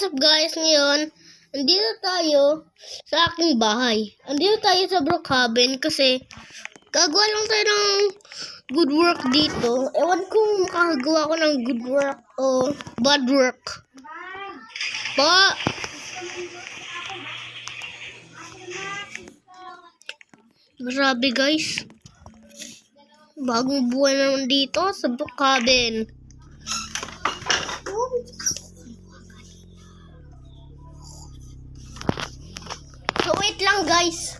What's up guys? Ngayon, andito tayo sa aking bahay. Andito tayo sa Brookhaven kasi gagawa lang tayo ng good work dito. Ewan kung makakagawa ko ng good work o bad work. Pa! Grabe guys. Bagong buwan naman dito sa Brookhaven. So wait lang guys.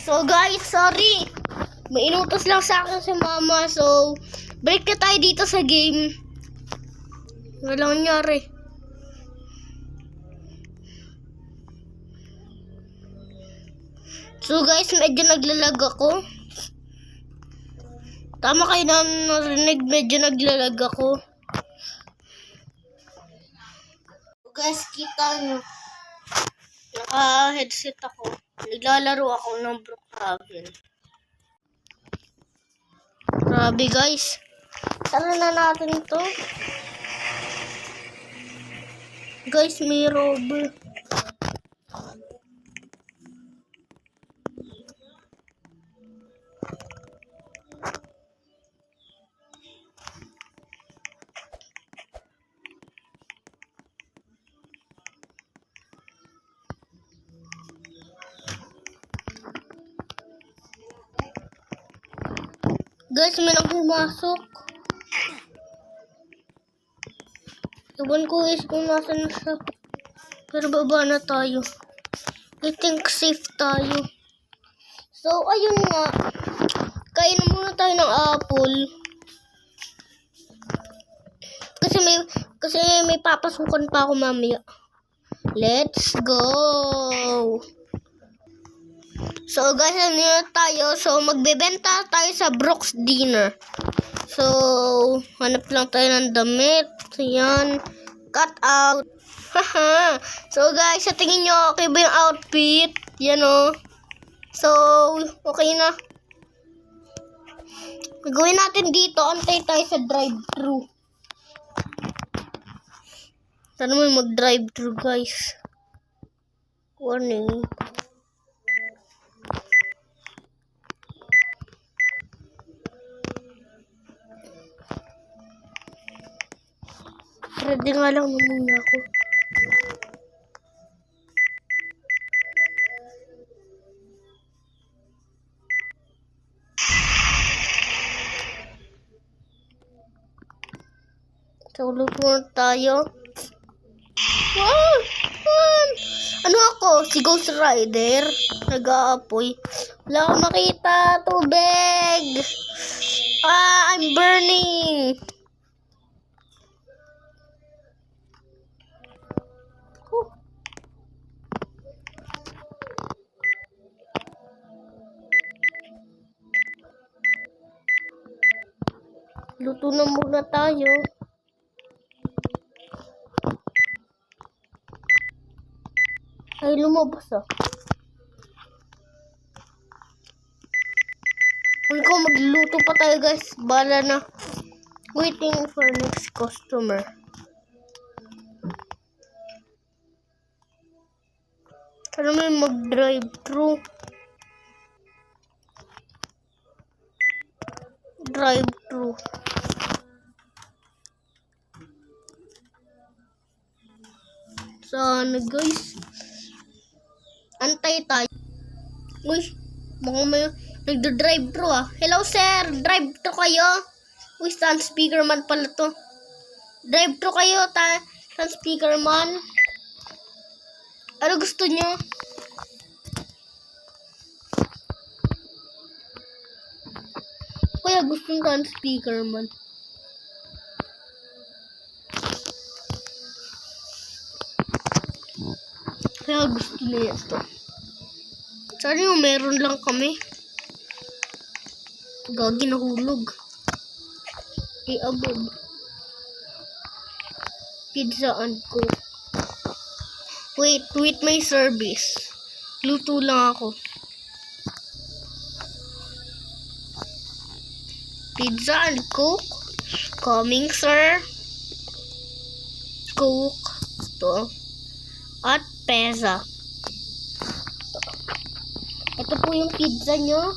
So guys, sorry. May inutos lang sa akin si mama. So, break na tayo dito sa game. Walang nangyari. So guys, medyo naglalag ako. Tama kayo na narinig, medyo naglalag ako. So guys, kita nyo. Naka-headset ako. Naglalaro ako ng Brookhaven. Grabe guys. Tara na natin to. Guys, may robe. Guys, may nagpumasok. Ewan ko guys kung nasa na siya. Pero baba na tayo. I think safe tayo. So, ayun nga. Kain muna tayo ng apple. Kasi may papasukan pa ako mamaya. Let's go! So guys, ano tayo? So magbebenta tayo sa Brooks Dinner. So, hanap lang tayo ng damit. Ayan. Cut out. Haha. So guys, sa tingin nyo, okay ba yung outfit? Yan o. So, okay na. Gawin natin dito. Antay tayo sa drive-thru. Sana mo mag-drive-thru guys. Warning. Ready nga lang muna ako. So, luto na tayo. Wow! Ano ako? Si Ghost Rider? Nag-aapoy. Wala akong makita. Tubig! I'm burning! Luto na muna tayo. Ay, lumabas ah. Kung ko magluluto pa tayo guys. Bala na. Waiting for next customer. Sana may mag-drive-thru. Drive-thru. Sana guys. Antay tayo. Uy, mukhang may nagdo-drive-thru ah. Hello sir, drive-thru kayo? Uy, stand speaker man pala to. Drive-thru kayo, stand speaker man. Ano gusto nyo? Kaya gusto ng stand speaker man. Kaya gusto niya ito. Sana yung meron lang kami. Gagi nahulog. Above. Pizza and Coke. Wait my service. Luto lang ako. Pizza and Coke. Coming, sir. Coke. Ito. At pesa. Ito po yung pizza nyo.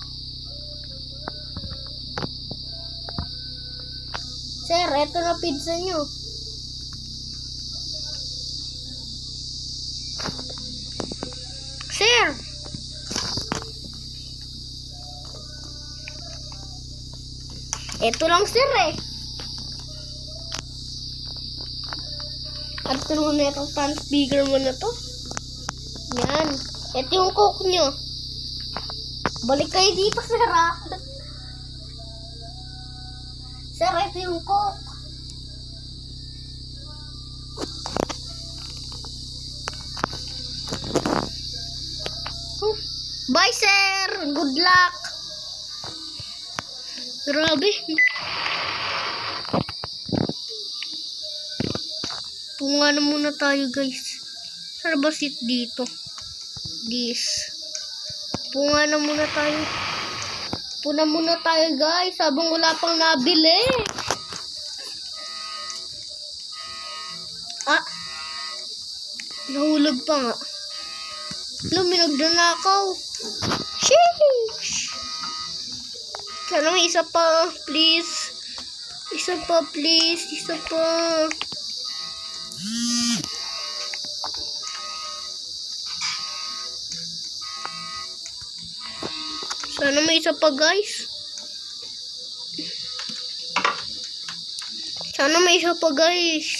Sir, ito na pizza nyo. Sir! Ito lang, sir, eh. At tulungan na itong fan speaker mo na to. Yan. Ito yung Coke nyo. Balik kayo dito, sir, ha? Sir, ito yung Coke. Bye, sir! Good luck! Grabe. Punga na muna tayo, guys. Saan ba seat dito? This. Punga na muna tayo. Puna muna tayo, guys. Habang wala pang nabili. Ah. Nahulog pa nga. Luminog na nakaw. Sheesh. Sana may isa pa, please. Isa pa, please. Isa pa. Sana may isa pa, guys. Sana may isa pa, guys.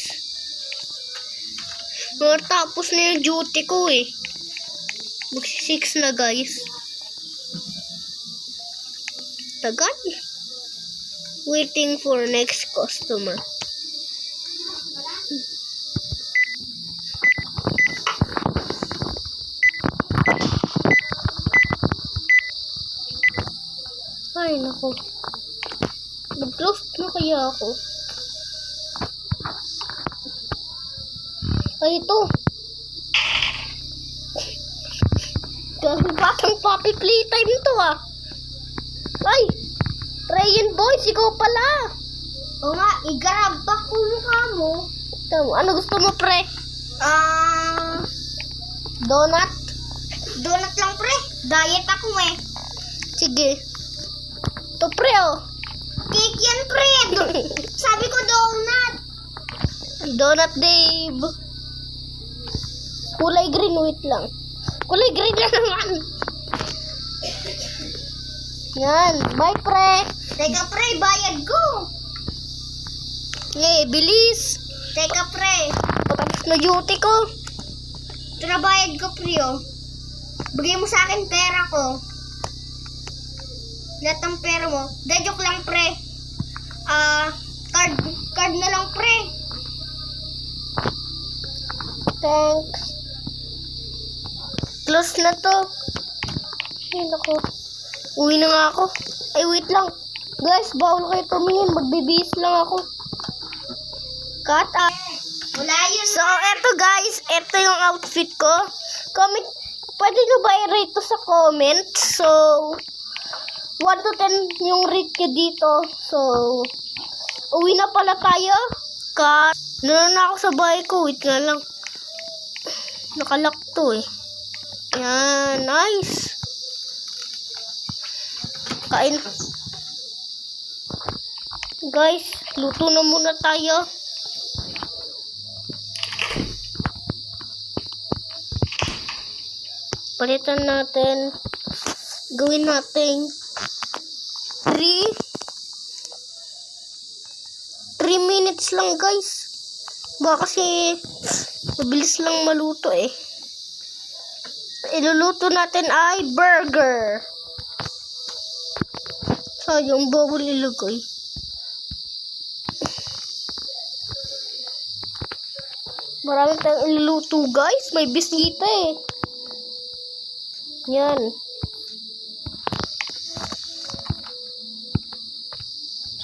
Matapos na yung duty ko, eh. Magsi-6 na, guys. Tagal. Waiting for next customer. Ay, nako. Nag-close na kaya ako? Ay, ito. Kasi batang puppy playtime to, ah. Ay! Rayan Boys, ikaw pala! O nga, i-grab back ko mukha mo. Ano gusto mo, pre? Donut? Donut lang, pre. Diet ako, eh. Sige. Ito, pre, oh. Cake yan, pre. Sabi ko donut. Donut, Dave. Kulay green, wait lang. Kulay green na naman. Yan. Bye, pre. Teka, pre. Bayad ko. Bilis. Teka, pre. Patapos na duty ko. Ito na bayad ko, pre, oh. Bigay mo sa akin pera ko. Lahat ng pera mo. Joke lang, pre. Card na lang, pre. Thanks. Close na to. Ay, naku. Uwi na nga ako. Ay, wait lang. Guys, bawal kayo tumingin. Magbibihis lang ako. Cut out. Wala yun. So, eto guys. Eto yung outfit ko. Comment. Pwede nyo ba i-rate to sa comment? So, 1 to 10 yung rate ko dito. So, uwi na pala tayo. Cut. Naroon na ako sa bahay ko. Wait nga lang. Nakalock to, eh. Yan. Nice. Kain. Guys, luto na muna tayo. Palitan natin. Gawin natin 3 minutes lang, guys. Baka kasi mabilis lang maluto, eh. Iluluto natin ay burger. Sayang, bawal ilagay. Marami tayong iluluto, guys. May bisita, eh. Yan.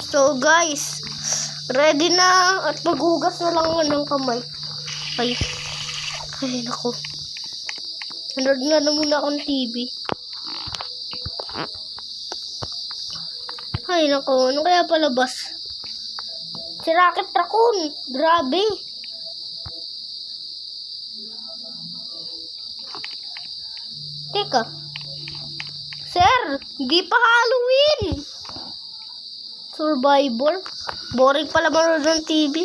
So, guys, Ready na. At maghugas na lang ako ng kamay. Ay, naku. Nanood nga na muna akong TV. Ay, naku. Ano kaya palabas? Si Rocket Raccoon. Grabe. Teka. Sir, hindi pa Halloween. Survivor. Boring pala manood ng TV.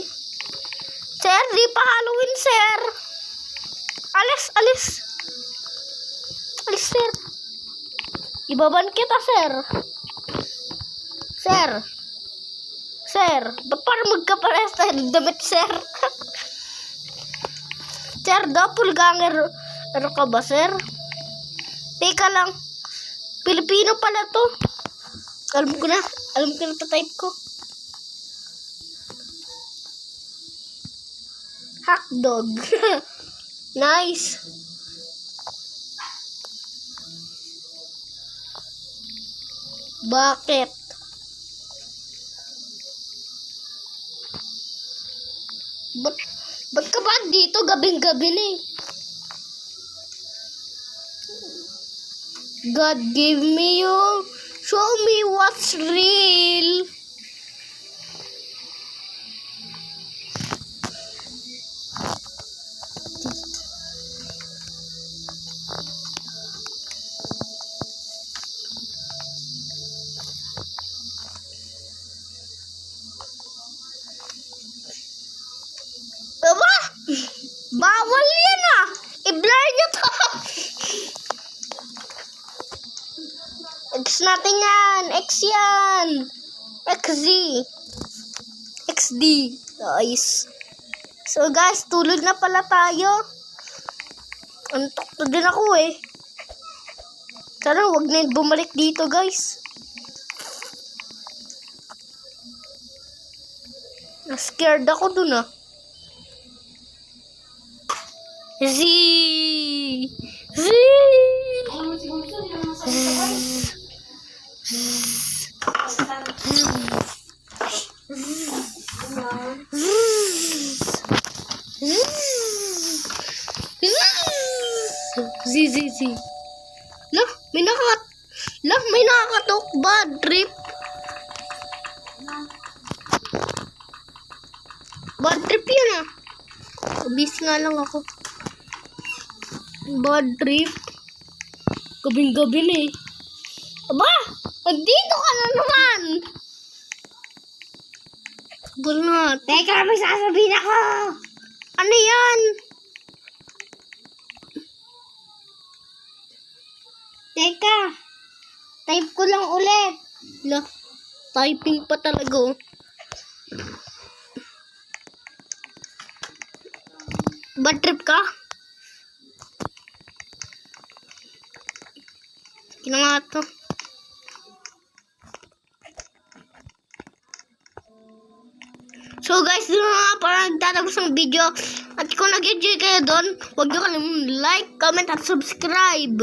Sir, di pa Halloween, sir. Alis. Alis, sir. Ibaban kita, sir. Sir, ba't parang magkapares tayo ng damit, sir? Sir, doppelganger ka ba, sir? Teka lang. Pilipino pala to. Alam ko na pa-type ko. Hotdog. Nice. Bakit? Ba't ka ba dito? Gabing-gabi na eh. God give me you. Show me what's real. Aba! Bawal yan ah! I-blur nyo to! X natin yan! X yan! XZ! XD! Nice! So guys, tulog na pala tayo. Antok na din ako eh. Sana wag na bumalik dito guys. Na-scared ako dun ah. Z. May nakakatok ba? Drip. Bad trip yun ah. Busy nga lang ako. Bad trip. Gabing-gabi na eh. Aba! Andito ka na naman! Wala. Teka, may sasabihin ako! Ano yan? Teka. Type ko lang ulit. Typing pa talaga oh. Bad trip ka? Kina nga to. So guys, doon nga parang nagtatapos ng video. At kung nag-enjoy kayo doon, huwag niyo kalimutan like, comment, at subscribe.